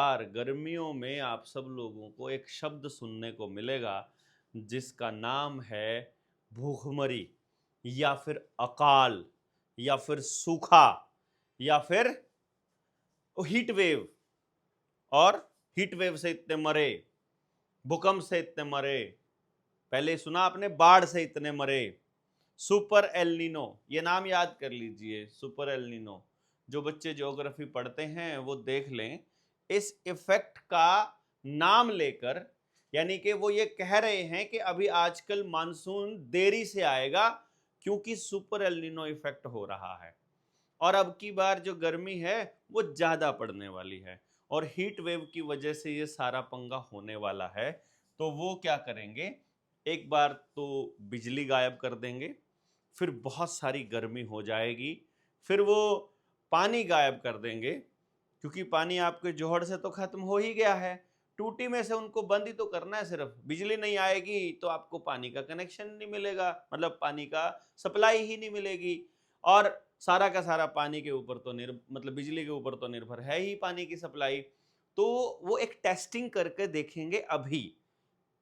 यार गर्मियों में आप सब लोगों को एक शब्द सुनने को मिलेगा जिसका नाम है भूखमरी या फिर अकाल या फिर सूखा या फिर हीट वेव। और हीट वेव से इतने मरे, भूकंप से इतने मरे, पहले सुना आपने बाढ़ से इतने मरे, सुपर एलनिनो, ये नाम याद कर लीजिए। सुपर एलनिनो, जो बच्चे ज्योग्राफी पढ़ते हैं वो देख लें। इस इफेक्ट का नाम लेकर, यानी कि वो ये कह रहे हैं कि अभी आजकल मानसून देरी से आएगा क्योंकि सुपर एलनिनो इफेक्ट हो रहा है और अब की बार जो गर्मी है वो ज्यादा पड़ने वाली है और हीट वेव की वजह से ये सारा पंगा होने वाला है। तो वो क्या करेंगे, एक बार तो बिजली गायब कर देंगे, फिर बहुत सारी गर्मी हो जाएगी, फिर वो पानी गायब कर देंगे क्योंकि पानी आपके जोहड़ से तो खत्म हो ही गया है। टूटी में से उनको बंद ही तो करना है, सिर्फ बिजली नहीं आएगी तो आपको पानी का कनेक्शन नहीं मिलेगा, मतलब पानी का सप्लाई ही नहीं मिलेगी। और सारा का सारा पानी के ऊपर तो मतलब बिजली के ऊपर तो निर्भर है ही पानी की सप्लाई। तो वो एक टेस्टिंग करके देखेंगे अभी,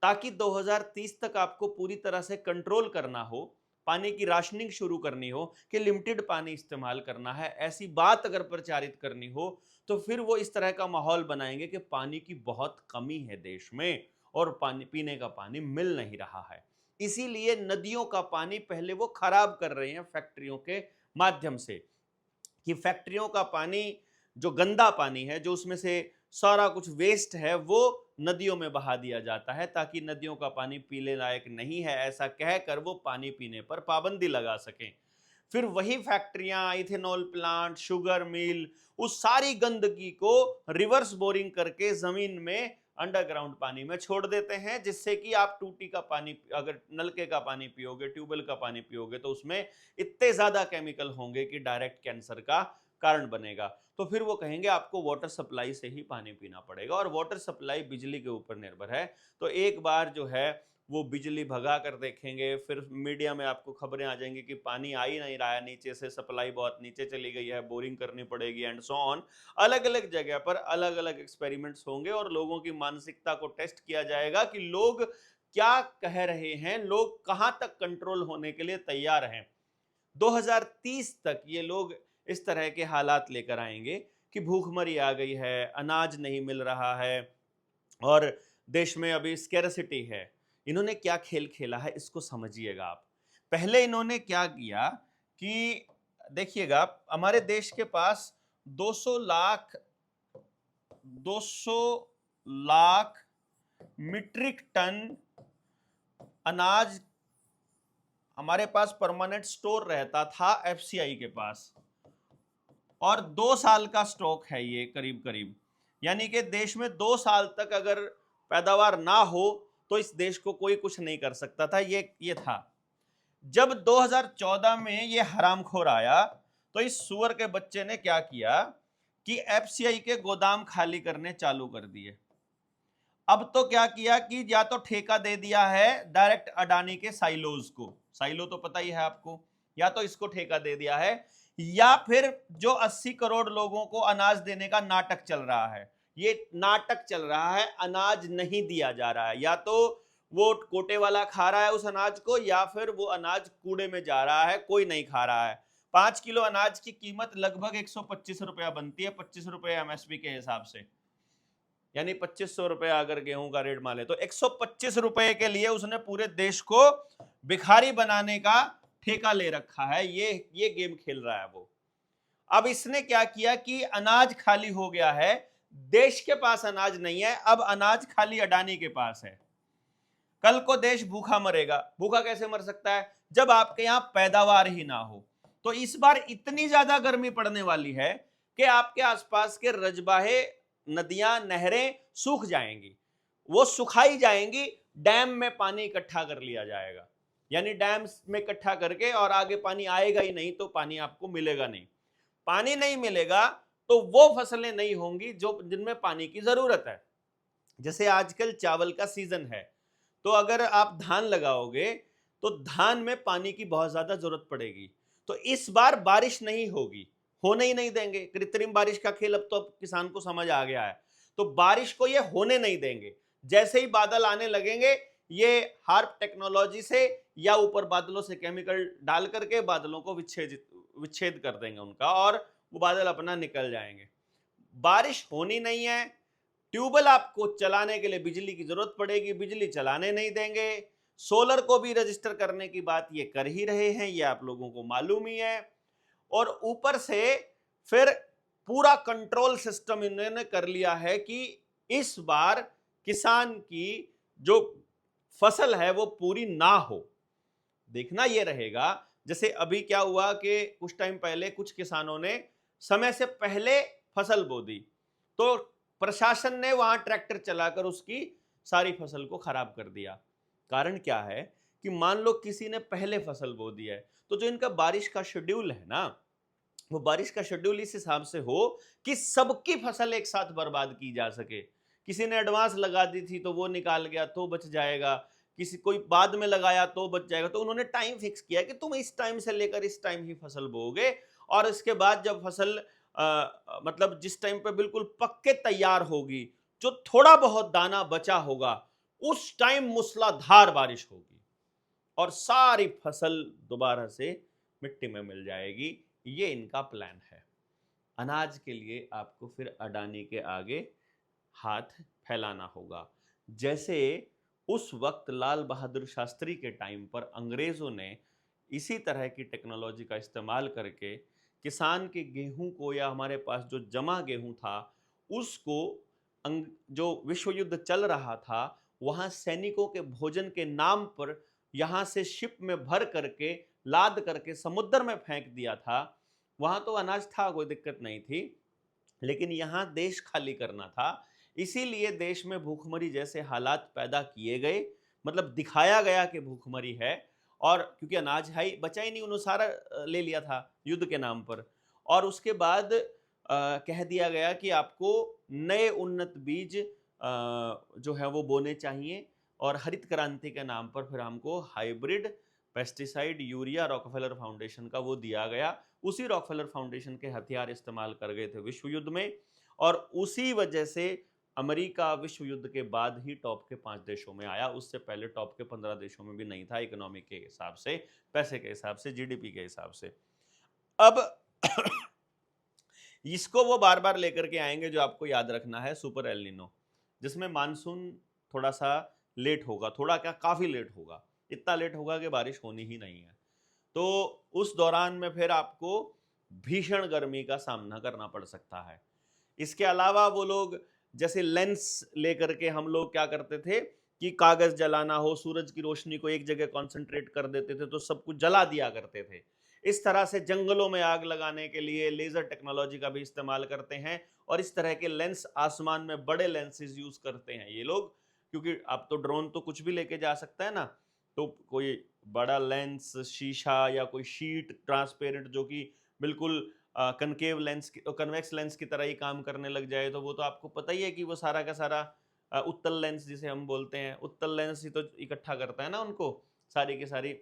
ताकि 2030 तक आपको पूरी तरह से कंट्रोल करना हो, पानी की राशनिंग शुरू करनी हो कि लिमिटेड पानी इस्तेमाल करना है, ऐसी बात अगर प्रचारित करनी हो तो फिर वो इस तरह का माहौल बनाएंगे कि पानी की बहुत कमी है देश में और पानी पीने का पानी मिल नहीं रहा है। इसीलिए नदियों का पानी पहले वो खराब कर रहे हैं फैक्ट्रियों के माध्यम से, कि फैक्ट्रियों का पानी, जो गंदा पानी है, जो उसमें से सारा कुछ वेस्ट है, वो नदियों में बहा दिया जाता है ताकि नदियों का पानी पीने लायक नहीं है ऐसा कहकर वो पानी पीने पर पाबंदी लगा सकें। फिर वही फैक्ट्रियां, इथेनॉल प्लांट, शुगर मिल, उस सारी गंदगी को रिवर्स बोरिंग करके जमीन में अंडरग्राउंड पानी में छोड़ देते हैं, जिससे कि आप टूटी का पानी, अगर नलके का पानी पियोगे, ट्यूबवेल का पानी पियोगे तो उसमें इतने ज्यादा केमिकल होंगे कि डायरेक्ट कैंसर का कारण बनेगा। तो फिर वो कहेंगे आपको वाटर सप्लाई से ही पानी पीना पड़ेगा और वाटर सप्लाई बिजली के ऊपर निर्भर है। तो एक बार जो है वो बिजली भगा कर देखेंगे, फिर मीडिया में आपको खबरें आ जाएंगी कि पानी आ ही नहीं रहा है, नीचे से सप्लाई बहुत नीचे चली गई है, बोरिंग करनी पड़ेगी एंड सो ऑन। अलग अलग जगह पर अलग अलग एक्सपेरिमेंट्स होंगे और लोगों की मानसिकता को टेस्ट किया जाएगा कि लोग क्या कह रहे हैं, लोग कहां तक कंट्रोल होने के लिए तैयार हैं। 2030 तक ये लोग इस तरह के हालात लेकर आएंगे कि भूखमरी आ गई है, अनाज नहीं मिल रहा है और देश में अभी स्केर्सिटी है। इन्होंने क्या खेल खेला है इसको समझिएगा आप। पहले इन्होंने क्या किया कि देखिएगा, हमारे देश के पास 200 लाख 200 लाख मीट्रिक टन अनाज हमारे पास परमानेंट स्टोर रहता था एफसीआई के पास, और 2 साल का स्टॉक है ये करीब करीब। यानी कि देश में 2 साल तक अगर पैदावार ना हो तो इस देश को कोई कुछ नहीं कर सकता था। ये था। जब 2014 में ये हरामखोर आया तो इस सुअर के बच्चे ने क्या किया कि एफसीआई के गोदाम खाली करने चालू कर दिए। अब तो क्या किया कि या तो ठेका दे दिया है डायरेक्ट अडानी के साइलोज को, साइलो तो पता ही है आपको, या तो इसको ठेका दे दिया है, या फिर जो 80 करोड़ लोगों को अनाज देने का नाटक चल रहा है, ये नाटक चल रहा है, अनाज नहीं दिया जा रहा है, या तो वो कोटे वाला खा रहा है उस अनाज को या फिर वो अनाज कूड़े में जा रहा है, कोई नहीं खा रहा है। 5 किलो अनाज की कीमत लगभग 125 रुपया बनती है, 25 रुपए एमएसपी के हिसाब से, यानी 2500 रुपए अगर गेहूं का रेट माले तो 125 रुपए के लिए उसने पूरे देश को भिखारी बनाने का ठेका ले रखा है। ये गेम खेल रहा है वो। अब इसने क्या किया कि अनाज खाली हो गया है, देश के पास अनाज नहीं है, अब अनाज खाली अडानी के पास है। कल को देश भूखा मरेगा। भूखा कैसे मर सकता है? जब आपके यहां पैदावार ही ना हो। तो इस बार इतनी ज्यादा गर्मी पड़ने वाली है कि आपके आसपास के रजबाहे, नदियां, नहरें सूख जाएंगी, वो सुखाई जाएंगी, डैम में पानी इकट्ठा कर लिया जाएगा, यानी डैम में इकट्ठा करके, और आगे पानी आएगा ही नहीं तो पानी आपको मिलेगा नहीं। पानी नहीं मिलेगा तो वो फसलें नहीं होंगी जो जिनमें पानी की जरूरत है। जैसे आजकल चावल का सीजन है, तो अगर आप धान लगाओगे तो धान में पानी की बहुत ज्यादा जरूरत पड़ेगी। तो इस बार बारिश नहीं होगी, होने ही नहीं देंगे। कृत्रिम बारिश का खेल अब तो किसान को समझ आ गया है। तो बारिश को ये होने नहीं देंगे। जैसे ही बादल आने लगेंगे, ये हार्प टेक्नोलॉजी से या ऊपर बादलों से केमिकल डाल करके बादलों को विच्छेद कर देंगे उनका, और वो बादल अपना निकल जाएंगे। बारिश होनी नहीं है, ट्यूबवेल आपको चलाने के लिए बिजली की जरूरत पड़ेगी, बिजली चलाने नहीं देंगे। सोलर को भी रजिस्टर करने की बात ये कर ही रहे हैं, ये आप लोगों को मालूम ही है। और ऊपर से फिर पूरा कंट्रोल सिस्टम इन्होंने कर लिया है कि इस बार किसान की जो फसल है वो पूरी ना हो। देखना यह रहेगा, जैसे अभी क्या हुआ कि कुछ टाइम पहले कुछ किसानों ने समय से पहले फसल बो दी, तो प्रशासन ने वहां ट्रैक्टर चलाकर उसकी सारी फसल को खराब कर दिया। कारण क्या है कि मान लो किसी ने पहले फसल बो दी है, तो जो इनका बारिश का शेड्यूल है ना, वो बारिश का शेड्यूल इस हिसाब से हो कि सबकी फसल एक साथ बर्बाद की जा सके। किसी ने एडवांस लगा दी थी तो वो निकाल गया तो बच जाएगा, किसी कोई बाद में लगाया तो बच जाएगा। तो उन्होंने टाइम फिक्स किया कि तुम इस टाइम से लेकर इस टाइम ही फसल बोओगे, और इसके बाद जब फसल मतलब जिस टाइम पे बिल्कुल पक्के तैयार होगी, जो थोड़ा बहुत दाना बचा होगा, उस टाइम मूसलाधार बारिश होगी और सारी फसल दोबारा से मिट्टी में मिल जाएगी। ये इनका प्लान है। अनाज के लिए आपको फिर अडानी के आगे हाथ फैलाना होगा। जैसे उस वक्त लाल बहादुर शास्त्री के टाइम पर अंग्रेजों ने इसी तरह की टेक्नोलॉजी का इस्तेमाल करके किसान के गेहूं को, या हमारे पास जो जमा गेहूं था उसको, जो विश्व युद्ध चल रहा था वहां सैनिकों के भोजन के नाम पर यहां से शिप में भर करके लाद करके समुद्र में फेंक दिया था। वहां तो अनाज था, कोई दिक्कत नहीं थी, लेकिन यहां देश खाली करना था। इसीलिए देश में भूखमरी जैसे हालात पैदा किए गए, मतलब दिखाया गया कि भूखमरी है, और क्योंकि अनाज है बचा ही नहीं, उन्होंने सारा ले लिया था युद्ध के नाम पर। और उसके बाद कह दिया गया कि आपको नए उन्नत बीज जो है वो बोने चाहिए, और हरित क्रांति के नाम पर फिर हमको hybrid pesticide urea Rockefeller foundation का वो दिया गया। उसी रॉकफेलर फाउंडेशन के हथियार इस्तेमाल कर गए थे विश्व युद्ध में, और उसी वजह से अमेरिका विश्व युद्ध के बाद ही टॉप के 5 देशों में आया। उससे पहले टॉप के 15 देशों में भी नहीं था, इकोनॉमी के हिसाब से, पैसे के हिसाब से, जीडीपी के हिसाब से। अब इसको वो बार बार लेकर के आएंगे। जो आपको याद रखना है सुपर एल नीनो, जिसमें मानसून थोड़ा सा लेट होगा, थोड़ा क्या काफी लेट होगा, इतना लेट होगा कि बारिश होनी ही नहीं है। तो उस दौरान में फिर आपको भीषण गर्मी का सामना करना पड़ सकता है। इसके अलावा वो लोग जैसे लेंस लेकर के, हम लोग क्या करते थे कि कागज जलाना हो, सूरज की रोशनी को एक जगह कॉन्सेंट्रेट कर देते थे तो सब कुछ जला दिया करते थे। इस तरह से जंगलों में आग लगाने के लिए लेजर टेक्नोलॉजी का भी इस्तेमाल करते हैं, और इस तरह के लेंस, आसमान में बड़े लेंसेज यूज करते हैं ये लोग, क्योंकि अब तो ड्रोन तो कुछ भी लेके जा सकता है ना, तो कोई बड़ा लेंस, शीशा या कोई शीट ट्रांसपेरेंट जो कि बिल्कुल कनकेव लेंस की, कन्वेक्स लेंस की तरह ही काम करने लग जाए, तो वो तो आपको पता ही है कि वो सारा का सारा उत्तल लेंस जिसे हम बोलते हैं, उत्तल लेंस ही तो इकट्ठा करता है ना उनको, सारी की सारी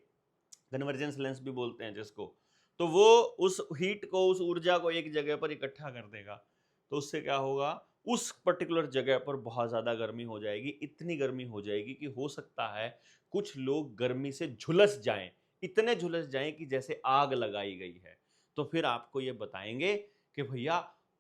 कन्वर्जेंस लेंस भी बोलते हैं जिसको। तो वो उस हीट को, उस ऊर्जा को एक जगह पर इकट्ठा कर देगा, तो उससे क्या होगा, उस पर्टिकुलर जगह पर बहुत ज़्यादा गर्मी हो जाएगी। इतनी गर्मी हो जाएगी कि हो सकता है कुछ लोग गर्मी से झुलस जाएं, इतने झुलस जाएं कि जैसे आग लगाई गई है। तो फिर आपको ये बताएंगे कि भैया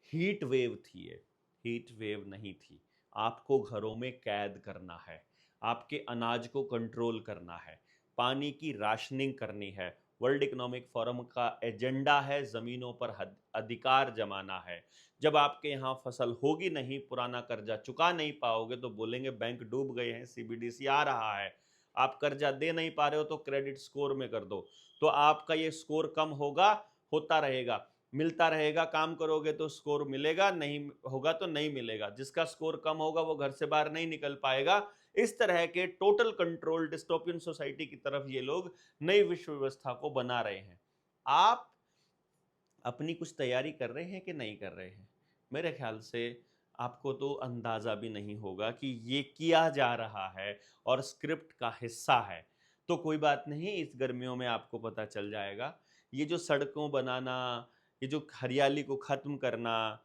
हीट वेव थी, ये हीट वेव नहीं थी। आपको घरों में कैद करना है, आपके अनाज को कंट्रोल करना है, पानी की राशनिंग करनी है। वर्ल्ड इकोनॉमिक फोरम का एजेंडा है जमीनों पर अधिकार जमाना है। जब आपके यहाँ फसल होगी नहीं, पुराना कर्जा चुका नहीं पाओगे, तो बोलेंगे बैंक डूब गए हैं, सीबीडीसी आ रहा है। आप कर्जा दे नहीं पा रहे हो तो क्रेडिट स्कोर में कर दो, तो आपका ये स्कोर कम होगा, होता रहेगा, मिलता रहेगा। काम करोगे तो स्कोर मिलेगा, नहीं होगा तो नहीं मिलेगा। जिसका स्कोर कम होगा वो घर से बाहर नहीं निकल पाएगा। इस तरह के टोटल कंट्रोल डिस्टोपियन सोसाइटी की तरफ ये लोग नई विश्व व्यवस्था को बना रहे हैं। आप अपनी कुछ तैयारी कर रहे हैं कि नहीं कर रहे हैं? मेरे ख्याल से आपको तो अंदाजा भी नहीं होगा कि ये किया जा रहा है और स्क्रिप्ट का हिस्सा है। तो कोई बात नहीं, इस गर्मियों में आपको पता चल जाएगा। ये जो सड़कों बनाना, ये जो हरियाली को खत्म करना,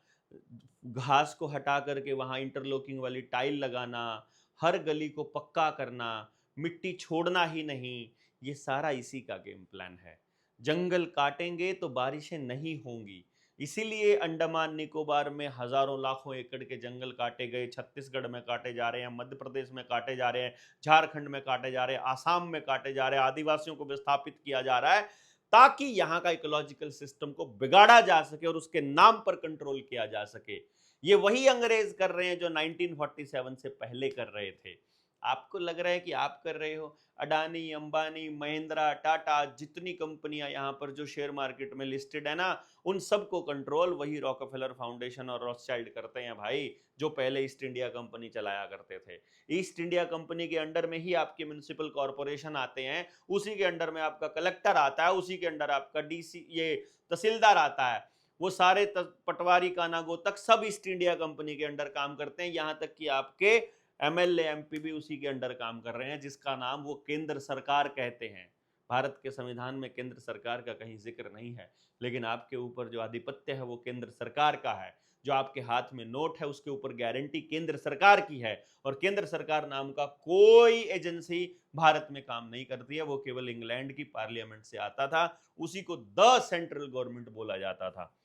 घास को हटा करके वहां इंटरलॉकिंग वाली टाइल लगाना, हर गली को पक्का करना, मिट्टी छोड़ना ही नहीं, ये सारा इसी का गेम प्लान है। जंगल काटेंगे तो बारिशें नहीं होंगी। इसीलिए अंडमान निकोबार में हजारों लाखों एकड़ के जंगल काटे गए, छत्तीसगढ़ में काटे जा रहे हैं, मध्य प्रदेश में काटे जा रहे हैं, झारखंड में काटे जा रहे हैं, आसाम में काटे जा रहे हैं, आदिवासियों को विस्थापित किया जा रहा है, ताकि यहां का इकोलॉजिकल सिस्टम को बिगाड़ा जा सके और उसके नाम पर कंट्रोल किया जा सके। ये वही अंग्रेज कर रहे हैं जो 1947 से पहले कर रहे थे। आपको लग रहा है कि आप कर रहे हो? अडानी, अंबानी, महिंद्रा, टाटा, जितनी कंपनियां यहां पर जो शेयर मार्केट में लिस्टेड है ना, उन सबको कंट्रोल वही रॉकफेलर फाउंडेशन और रॉथस्चाइल्ड करते हैं भाई, जो पहले ईस्ट इंडिया कंपनी चलाया करते थे। ईस्ट इंडिया कंपनी के अंडर में ही आपके म्युनिसिपल कॉर्पोरेशन आते हैं, उसी के अंडर में आपका कलेक्टर आता है, उसी के अंडर आपका डीसी ये तहसीलदार आता है। वो सारे पटवारी कानागो तक सब ईस्ट इंडिया कंपनी के अंडर काम करते हैं, यहां तक कि आपके एमएलए एमपी भी उसी के अंडर काम कर रहे हैं, जिसका नाम वो केंद्र सरकार कहते हैं। भारत के संविधान में केंद्र सरकार का कहीं जिक्र नहीं है, लेकिन आपके ऊपर जो आधिपत्य है वो केंद्र सरकार का है। जो आपके हाथ में नोट है उसके ऊपर गारंटी केंद्र सरकार की है, और केंद्र सरकार नाम का कोई एजेंसी भारत में काम नहीं करती है। वो केवल इंग्लैंड की पार्लियामेंट से आता था, उसी को द सेंट्रल गवर्नमेंट बोला जाता था।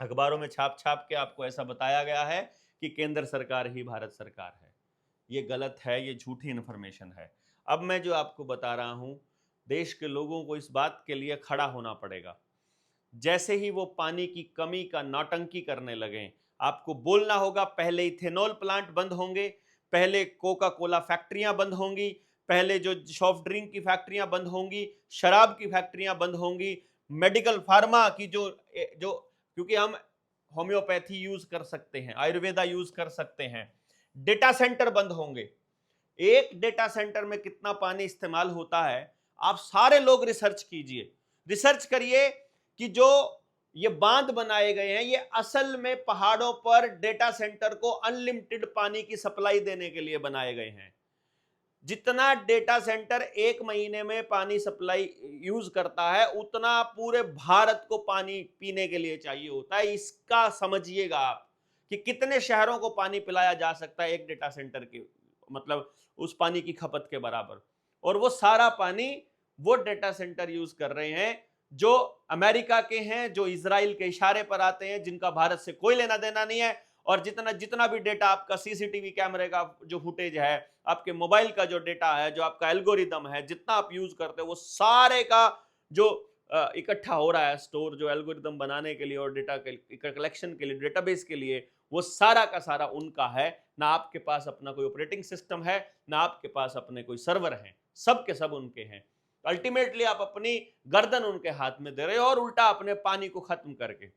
अखबारों में छाप छाप के आपको ऐसा बताया गया है कि केंद्र सरकार ही भारत सरकार है। ये गलत है, ये झूठी इन्फॉर्मेशन है। अब मैं जो आपको बता रहा हूं, देश के लोगों को इस बात के लिए खड़ा होना पड़ेगा। जैसे ही वो पानी की कमी का नौटंकी करने लगे, आपको बोलना होगा पहले इथेनॉल प्लांट बंद होंगे, पहले कोका कोला फैक्ट्रियां बंद होंगी, पहले जो सॉफ्ट ड्रिंक की फैक्ट्रियां बंद होंगी, शराब की फैक्ट्रियां बंद होंगी, मेडिकल फार्मा की जो जो क्योंकि हम होम्योपैथी यूज कर सकते हैं, आयुर्वेदा यूज कर सकते हैं, डेटा सेंटर बंद होंगे। एक डेटा सेंटर में कितना पानी इस्तेमाल होता है, आप सारे लोग रिसर्च कीजिए, रिसर्च करिए कि जो ये बांध बनाए गए हैं ये असल में पहाड़ों पर डेटा सेंटर को अनलिमिटेड पानी की सप्लाई देने के लिए बनाए गए हैं। जितना डेटा सेंटर एक महीने में पानी सप्लाई यूज करता है, उतना पूरे भारत को पानी पीने के लिए चाहिए होता है। इसका समझिएगा आप कि कितने शहरों को पानी पिलाया जा सकता है एक डेटा सेंटर के, मतलब उस पानी की खपत के बराबर। और वो सारा पानी वो डेटा सेंटर यूज कर रहे हैं जो अमेरिका के हैं, जो इजराइल के इशारे पर आते हैं, जिनका भारत से कोई लेना देना नहीं है। और जितना जितना भी डेटा आपका सीसीटीवी कैमरे का जो फुटेज है, आपके मोबाइल का जो डेटा है, जो आपका एल्गोरिदम है, जितना आप यूज करते हो, वो सारे का जो इकट्ठा हो रहा है स्टोर, जो एल्गोरिदम बनाने के लिए और डेटा कलेक्शन के लिए, डेटाबेस के लिए, वो सारा का सारा उनका है। ना आपके पास अपना कोई ऑपरेटिंग सिस्टम है, ना आपके पास अपने कोई सर्वर है, सब के सब उनके हैं। अल्टीमेटली आप अपनी गर्दन उनके हाथ में दे रहे हो, और उल्टा अपने पानी को खत्म करके।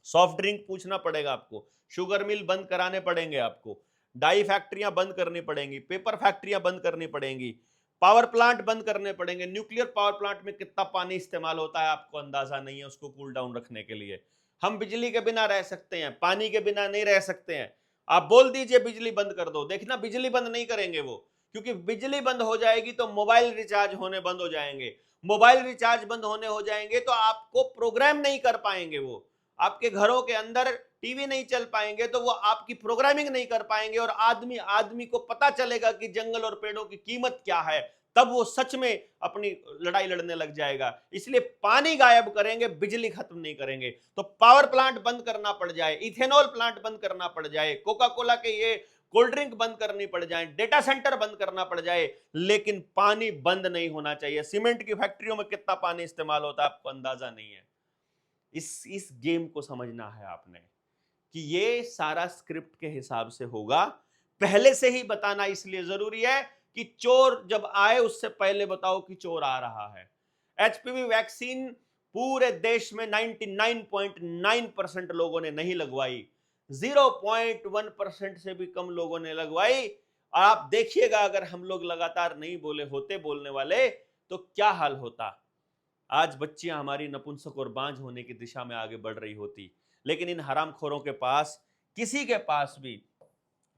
सॉफ्ट ड्रिंक पूछना पड़ेगा आपको, शुगर मिल बंद कराने पड़ेंगे आपको, डाई फैक्ट्रियां बंद करनी पड़ेंगी, पेपर फैक्ट्रियां बंद करनी पड़ेंगी, पावर प्लांट बंद करने पड़ेंगे। न्यूक्लियर पावर प्लांट में कितना पानी इस्तेमाल होता है आपको अंदाजा नहीं है, उसको कूल डाउन रखने के लिए। हम बिजली के बिना रह सकते हैं, पानी के बिना नहीं रह सकते हैं। आप बोल दीजिए बिजली बंद कर दो, देखना बिजली बंद नहीं करेंगे वो, क्योंकि बिजली बंद हो जाएगी तो मोबाइल रिचार्ज होने बंद हो जाएंगे। मोबाइल रिचार्ज बंद हो जाएंगे तो आपको प्रोग्राम नहीं कर पाएंगे, वो आपके घरों के अंदर टीवी नहीं चल पाएंगे तो वो आपकी प्रोग्रामिंग नहीं कर पाएंगे। और आदमी आदमी को पता चलेगा कि जंगल और पेड़ों की कीमत क्या है, तब वो सच में अपनी लड़ाई लड़ने लग जाएगा। इसलिए पानी गायब करेंगे, बिजली खत्म नहीं करेंगे। तो पावर प्लांट बंद करना पड़ जाए, इथेनॉल प्लांट बंद करना पड़ जाए, कोका कोला के ये कोल्ड ड्रिंक बंद करनी पड़ जाए, डेटा सेंटर बंद करना पड़ जाए, लेकिन पानी बंद नहीं होना चाहिए। सीमेंट की फैक्ट्रियों में कितना पानी इस्तेमाल होता है आपको अंदाजा नहीं है। इस गेम को समझना है आपने कि ये सारा स्क्रिप्ट के हिसाब से होगा। पहले से ही बताना इसलिए जरूरी है कि चोर जब आए उससे पहले बताओ कि चोर आ रहा है। एचपीवी वैक्सीन पूरे देश में 99.9% लोगों ने नहीं लगवाई, 0.1% से भी कम लोगों ने लगवाई। और आप देखिएगा अगर हम लोग लगातार नहीं बोले होते बोलने वाले तो क्या हाल होता। आज बच्चियां हमारी नपुंसक और बांझ होने की दिशा में आगे बढ़ रही होती। लेकिन इन हरामखोरों के पास, किसी के पास भी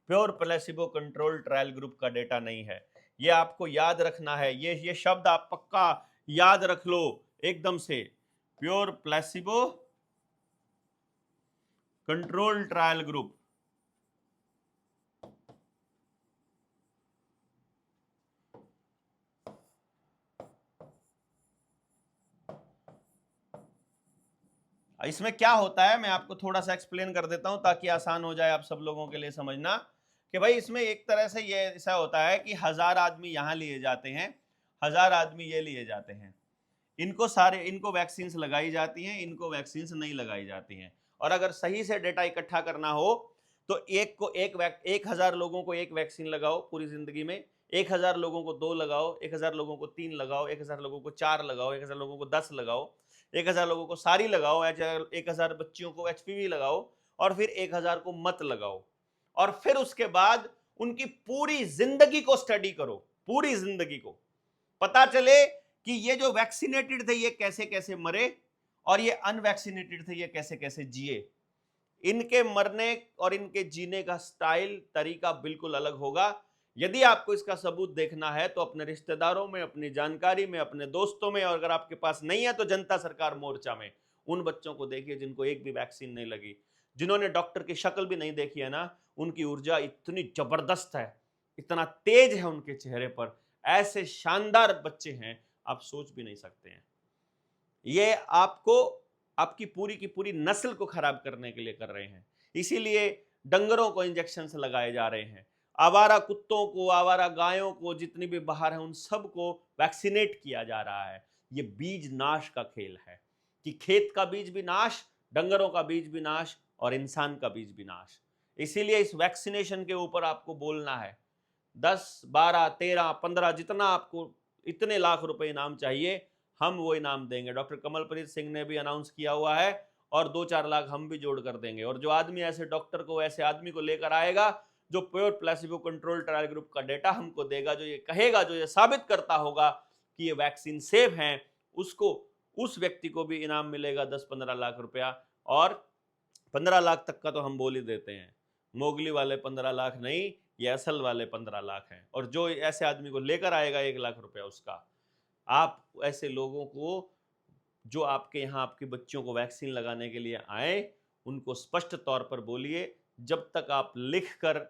pure placebo control trial group का डेटा नहीं है। ये आपको याद रखना है, ये शब्द आप पक्का याद रख लो एकदम से। Pure placebo control trial group. इसमें क्या होता है मैं आपको थोड़ा सा एक्सप्लेन कर देता हूं ताकि आसान हो जाए आप सब लोगों के लिए समझना कि भाई इसमें एक तरह से ये ऐसा होता है कि 1000 आदमी यहां लिए जाते हैं, 1000 आदमी ये लिए जाते हैं, इनको वैक्सीन लगाई जाती हैं, इनको वैक्सीन नहीं लगाई जाती हैं। और अगर सही से डेटा इकट्ठा करना हो तो एक को 1000 लोगों को एक वैक्सीन लगाओ पूरी जिंदगी में, 1000 लोगों को 2 लगाओ, 1000 लोगों को 3 लगाओ, 1000 लोगों को 4 लगाओ, 1000 लोगों को 10 लगाओ, 1000 लोगों को सारी लगाओ, 1000 बच्चियों को HPV लगाओ, और फिर 1000 को मत लगाओ। और फिर उसके बाद उनकी पूरी जिंदगी को स्टडी करो, पूरी जिंदगी को, पता चले कि ये जो वैक्सीनेटेड थे ये कैसे कैसे मरे और ये अनवैक्सीनेटेड थे ये कैसे कैसे जिए। इनके मरने और इनके जीने का स्टाइल, तरीका बिल्कुल अलग होगा। यदि आपको इसका सबूत देखना है तो अपने रिश्तेदारों में, अपनी जानकारी में, अपने दोस्तों में, और अगर आपके पास नहीं है तो जनता सरकार मोर्चा में उन बच्चों को देखिए जिनको एक भी वैक्सीन नहीं लगी, जिन्होंने डॉक्टर की शक्ल भी नहीं देखी है ना, उनकी ऊर्जा इतनी जबरदस्त है, इतना तेज है उनके चेहरे पर, ऐसे शानदार बच्चे हैं आप सोच भी नहीं सकते हैं। ये आपको आपकी पूरी की पूरी नस्ल को खराब करने के लिए कर रहे हैं। इसीलिए डंगरों को इंजेक्शन लगाए जा रहे हैं, आवारा कुत्तों को, आवारा गायों को, जितनी भी बाहर हैं उन सबको वैक्सीनेट किया जा रहा है। ये बीज नाश का खेल है कि खेत का बीज भी नाश, डंगरों का बीज भी नाश और इंसान का बीज भी नाश। इसीलिए इस वैक्सीनेशन के ऊपर आपको बोलना है। 10, 12, 13, 15 जितना आपको, इतने लाख रुपए इनाम चाहिए हम वो इनाम देंगे। डॉक्टर कमलप्रीत सिंह ने भी अनाउंस किया हुआ है और 2-4 लाख हम भी जोड़ कर देंगे। और जो आदमी ऐसे डॉक्टर को, ऐसे आदमी को लेकर आएगा जो pure placebo control trial group का डेटा हमको देगा, जो ये कहेगा, जो ये साबित करता होगा कि ये वैक्सीन सेफ है, उसको, उस व्यक्ति को भी इनाम मिलेगा 10-15 लाख रुपया। और 15 लाख तक का तो हम बोल ही देते हैं, मोगली वाले 15 लाख नहीं, ये असल वाले 15 लाख हैं। और जो ऐसे आदमी को लेकर आएगा 1 लाख रुपया उसका, आप ऐसे लोगों को जो आपके यहाँ आपकी बच्चियों को वैक्सीन लगाने के लिए आए, उनको स्पष्ट तौर पर बोलिए, जब तक आप लिखकर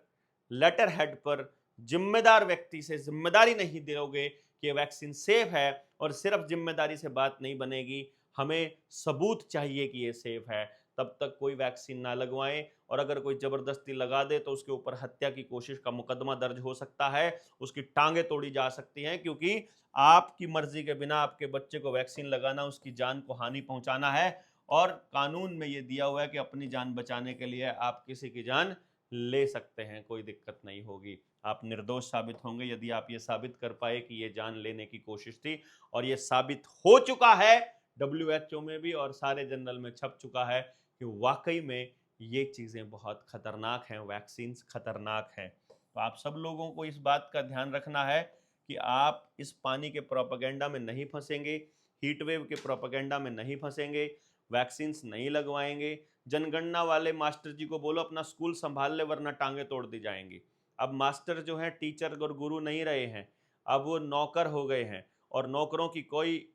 लेटर हेड पर जिम्मेदार व्यक्ति से जिम्मेदारी नहीं दोगे कि वैक्सीन सेफ है, और सिर्फ जिम्मेदारी से बात नहीं बनेगी, हमें सबूत चाहिए कि ये सेफ है, तब तक कोई वैक्सीन ना लगवाएं। और अगर कोई जबरदस्ती लगा दे तो उसके ऊपर हत्या की कोशिश का मुकदमा दर्ज हो सकता है, उसकी टांगें तोड़ी जा सकती हैं, क्योंकि आपकी मर्जी के बिना आपके बच्चे को वैक्सीन लगाना उसकी जान को हानि पहुंचाना है। और कानून में ये दिया हुआ है कि अपनी जान बचाने के लिए आप किसी की जान ले सकते हैं, कोई दिक्कत नहीं होगी, आप निर्दोष साबित होंगे यदि आप ये साबित कर पाए कि ये जान लेने की कोशिश थी। और ये साबित हो चुका है, WHO में भी और सारे जर्नल में छप चुका है कि वाकई में ये चीज़ें बहुत खतरनाक हैं, वैक्सीन खतरनाक हैं। तो आप सब लोगों को इस बात का ध्यान रखना है कि आप इस पानी के प्रोपेगेंडा में नहीं फंसेंगे, हीट वेव के प्रोपेगेंडा में नहीं फंसेंगे, वैक्सीन नहीं लगवाएंगे। जनगणना वाले मास्टर जी को बोलो अपना स्कूल संभाल ले वरना टांगे तोड़ दी जाएंगी। अब मास्टर जो हैं टीचर और गुरु नहीं रहे हैं, अब वो नौकर हो गए हैं, और नौकरों की कोई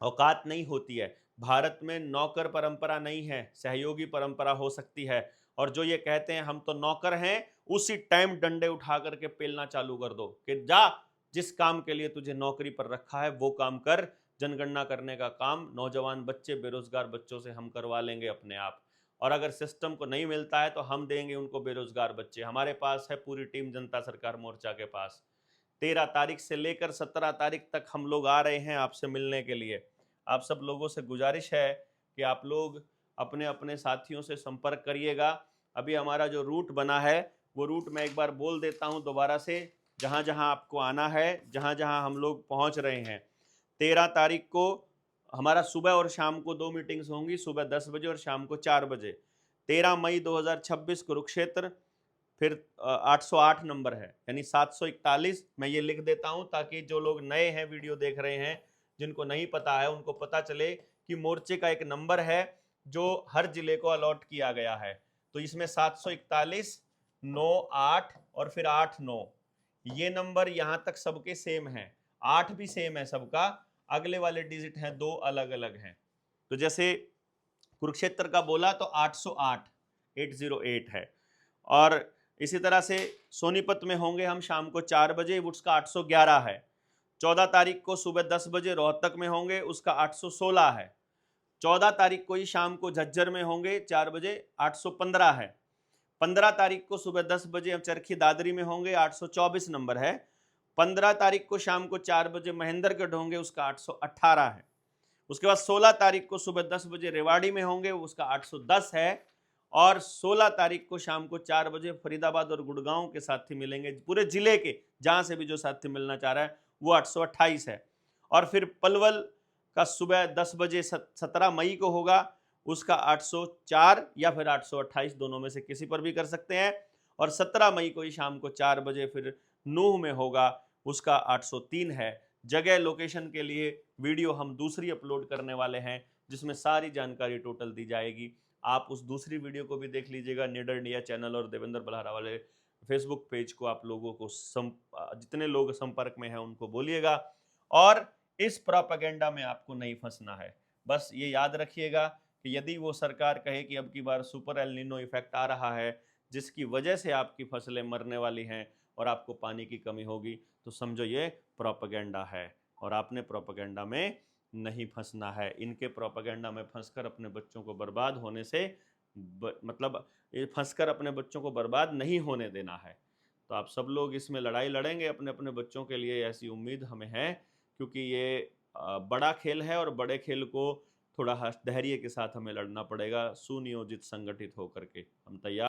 औकात नहीं होती है। भारत में नौकर परंपरा नहीं है, सहयोगी परंपरा हो सकती है। और जो ये कहते हैं हम तो नौकर हैं, उसी टाइम डंडे उठा करके पेलना चालू कर दो कि जा, जिस काम के लिए तुझे नौकरी पर रखा है वो काम कर। जनगणना करने का काम नौजवान बच्चे, बेरोजगार बच्चों से हम करवा लेंगे अपने आप। और अगर सिस्टम को नहीं मिलता है तो हम देंगे उनको बेरोजगार बच्चे। हमारे पास है पूरी टीम जनता सरकार मोर्चा के पास। 13 तारीख से लेकर 17 तारीख तक हम लोग आ रहे हैं आपसे मिलने के लिए। आप सब लोगों से गुजारिश है कि आप लोग अपने अपने साथियों से संपर्क करिएगा। अभी हमारा जो रूट बना है वो रूट मैं एक बार बोल देता हूं दोबारा से, जहां जहां आपको आना है, जहां जहां हम लोग पहुंच रहे हैं। 13 तारीख को हमारा सुबह और शाम को 2 मीटिंग्स होंगी, सुबह 10 बजे और शाम को 4 बजे। 13 मई 2026 कुरुक्षेत्र, फिर 808 नंबर है, यानी 741। मैं ये लिख देता हूं ताकि जो लोग नए हैं वीडियो देख रहे हैं, जिनको नहीं पता है, उनको पता चले कि मोर्चे का एक नंबर है जो हर जिले को अलॉट किया गया है। तो इसमें 741, 98 और फिर 89, ये नंबर यहां तक सबके सेम है, 8 भी सेम है सबका, अगले वाले डिजिट हैं 2 अलग अलग हैं। तो जैसे कुरुक्षेत्र का बोला तो 808, 808 है। और इसी तरह से सोनीपत में होंगे हम शाम को 4 बजे, उसका 811 है। 14 तारीख को सुबह 10 बजे रोहतक में होंगे, उसका 816 है। 14 तारीख को ही शाम को झज्जर में होंगे 4 बजे, 815 है। 15 तारीख को सुबह 10 बजे हम चरखी दादरी में होंगे, 824 नंबर है। 15 तारीख को शाम को 4 बजे महेंद्रगढ़ होंगे, उसका 818 है। उसके बाद 16 तारीख को सुबह 10 बजे रेवाड़ी में होंगे, उसका 810 है। और 16 तारीख को शाम को 4 बजे फरीदाबाद और गुड़गांव के साथी मिलेंगे, पूरे जिले के जहां से भी जो साथी मिलना चाह रहा है, वो 828 है। और फिर पलवल का सुबह 10 बजे 17 मई को होगा, उसका 804 या फिर 828, दोनों में से किसी पर भी कर सकते हैं। और 17 मई को ही शाम को 4 बजे फिर नूह में होगा, उसका 803 है। जगह लोकेशन के लिए वीडियो हम दूसरी अपलोड करने वाले हैं, जिसमें सारी जानकारी टोटल दी जाएगी। आप उस दूसरी वीडियो को भी देख लीजिएगा। निडर इंडिया चैनल और देवेंद्र बल्हारा वाले फेसबुक पेज को आप लोगों को जितने लोग संपर्क में हैं उनको बोलिएगा। और इस प्रोपेगेंडा में आपको नहीं फंसना है। बस ये याद रखिएगा कि यदि वो सरकार कहे कि अब की बार सुपर एल नीनो इफेक्ट आ रहा है, जिसकी वजह से आपकी फसलें मरने वाली हैं और आपको पानी की कमी होगी, तो समझो ये प्रोपेगेंडा है और आपने प्रोपेगेंडा में नहीं फंसना है। इनके प्रोपेगेंडा में फंसकर अपने बच्चों को बर्बाद होने से मतलब ये फंसकर अपने बच्चों को बर्बाद नहीं होने देना है। तो आप सब लोग इसमें लड़ाई लड़ेंगे अपने अपने बच्चों के लिए, ऐसी उम्मीद हमें है, क्योंकि ये बड़ा खेल है और बड़े खेल को थोड़ा धैर्य के साथ हमें लड़ना पड़ेगा, सुनियोजित संगठित होकर के। हम तैयार